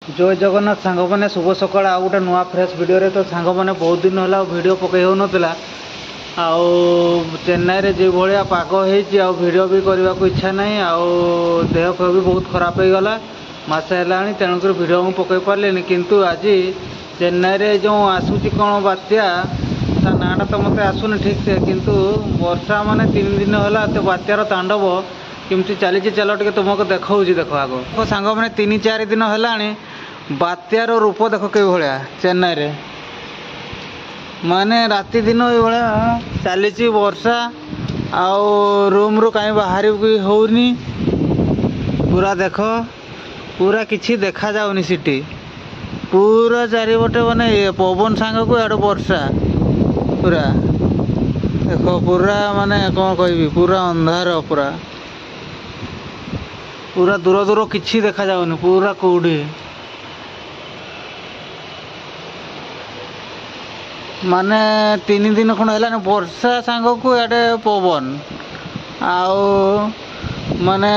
जय जगन्नाथ सांग मैंने शुभ सकाल आ गोटे नुआ फ्रेश वीडियो रे तो सांग मैंने बहुत दिन है वीडियो पकई हो नाला चेन्नई रे जो भाया पाग हो वीडियो भी करने को इच्छा ना देह फेह भी बहुत खराब हो गला मसे है तेणुक वीडियो मुझे पकई पारे किंतु आज चेन्नई रे जो आसूची कौन बात्या ता नाटा तो मत आसुनी ठीक से किंतु वर्षा माने 3 दिन है तो बात्यार तांडव केमती चली चल टे तुमको देखा देख आग सांग मैंने 3-4 दिन है बात्यार रूप देख के भाया चेन्नई रे माने राति दिन ये चली वर्षा आउ रूम रू कहीं बाहर भी होनी पूरा देख पूरा किसी देखा जाऊनी सिटी पूरा चारिपटे माने पवन सांग को आड़ वर्षा पूरा देख पूरा माने कौन कह पूरा अंधार पूरा पूरा दूर दूर किसी देखा जाऊनी पूरा कौड़ी माने 3 दिन खंड है वर्षा सांग को इे पवन आउ माने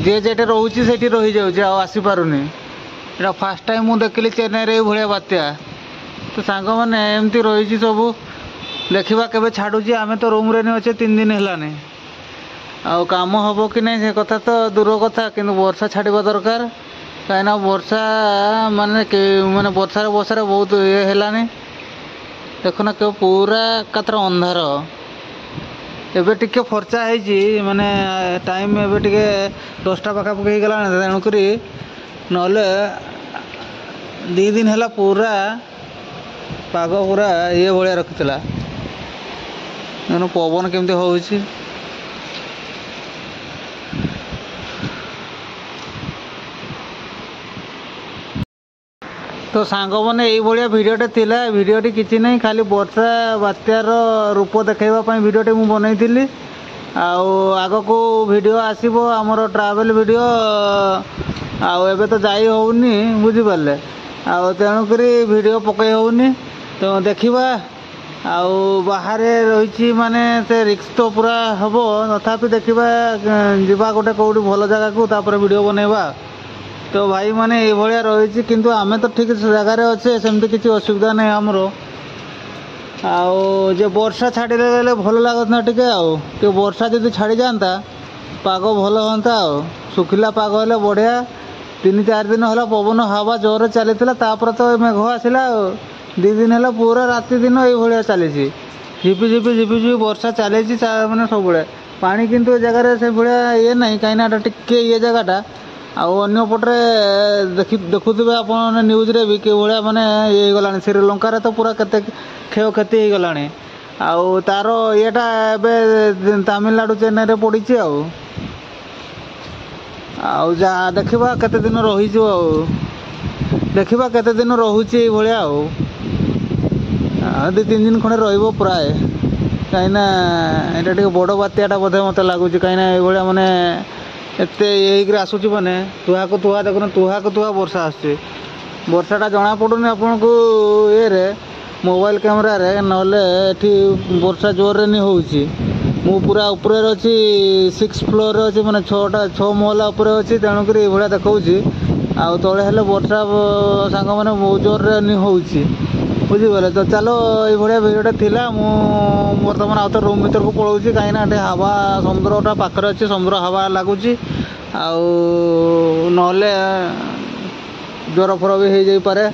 जे जेटे रोचे से रही जाऊँ आसीपारूनी यहाँ फास्ट टाइम मुझे देखिली चेन्नई रे भाया बात्या तो सांग मैंने एमती रही सब देखा के छाड़ुची आम तो रूम रे नहीं अच्छे 3 दिन है आउ काम हम कि नहीं से कथा तो दूर कथा कि वर्षा छाड़ा दरकार कहीं वर्षा माने माने वर्षा बहुत ये है देखना के पूरा कतर अंधार एबे टिके फर्चा है माने टाइम एबे टिके 10टा पाखापाखि गला तेणुक ना 2 दिन है पूरा पाग पूरा ये भाया रखीला पवन केमती हो तो सांग मैंने ये भिडियोटे थिला भिडियोटी किसी नहीं खाली वर्षा बात्यार रूप देखा भिडियोटे मुझे बनई आग को भिडियो आसो आमर ट्रावेल भिडियो आबे तो जाई होनी बुझिपारे तेणुक भिडियो पकई होनी तो देखा बाहर रही माने से रिक्स तो पूरा हम तथापि देखा जीवा गोटे कौटी भल जगह को तापर वीडियो बनैबा तो भाई माने ये भाया रही किंतु आमे तो ठीक जगार अच्छे सेमती किसी असुविधा नहीं आमर जो वर्षा छाड़ी देले भल लगता टे वर्षा जब छाड़ी जाता पाग भल हाँ सुखिला पाग है बढ़िया 3-4 दिन है पवन हवा जोर चली तो मेघ आसला 2 दिन है पूरा राति दिन ये भाया चली झिपी झिपी झिपी झिपी वर्षा चली मैंने सब पानी किंतु जगार से भाया ये ना कहीं टिके ये जगहटा आउपटे देखुवे आप न्यूज रे भी कि भाया माने ये गला श्रीलंका तो पूरा केते क्षय क्षति हो गला तार येटा तमिलनाडु चेन्नई रे पड़ी जा देखा केते दिन रही देखा केते दिन रोचे भाया 2-3 दिन खंडे रही प्राय कहीं बड़ बात्याटा बोधे मत लगुच कहीं माने एते ये आसूची मैंने तुहा को तुहा देखुन तुहा को तुहा वर्षा आसुची वर्षाटा जना पड़ूनी आपन को ये मोबाइल कैमेरा रे नले एठी वर्षा जोर रे नहीं होउची मु पूरा ऊपर अच्छी 6 फ्लोर अच्छी मैंने 6 महला उपर अच्छी तेणुक ये देखा आउ तले हेले वर्षा सांग मैंने बहुत जोर रे नहीं होउची बुझीपारे तो चलो ये भाया भिडियोटा थिला बर्तमान आउ तो रूम भीतर को पलाऊँ कहीं हवा समुद्रटा पाखे अच्छे समुद्र हवा लगुच ना ज्वर फर भी हो जापे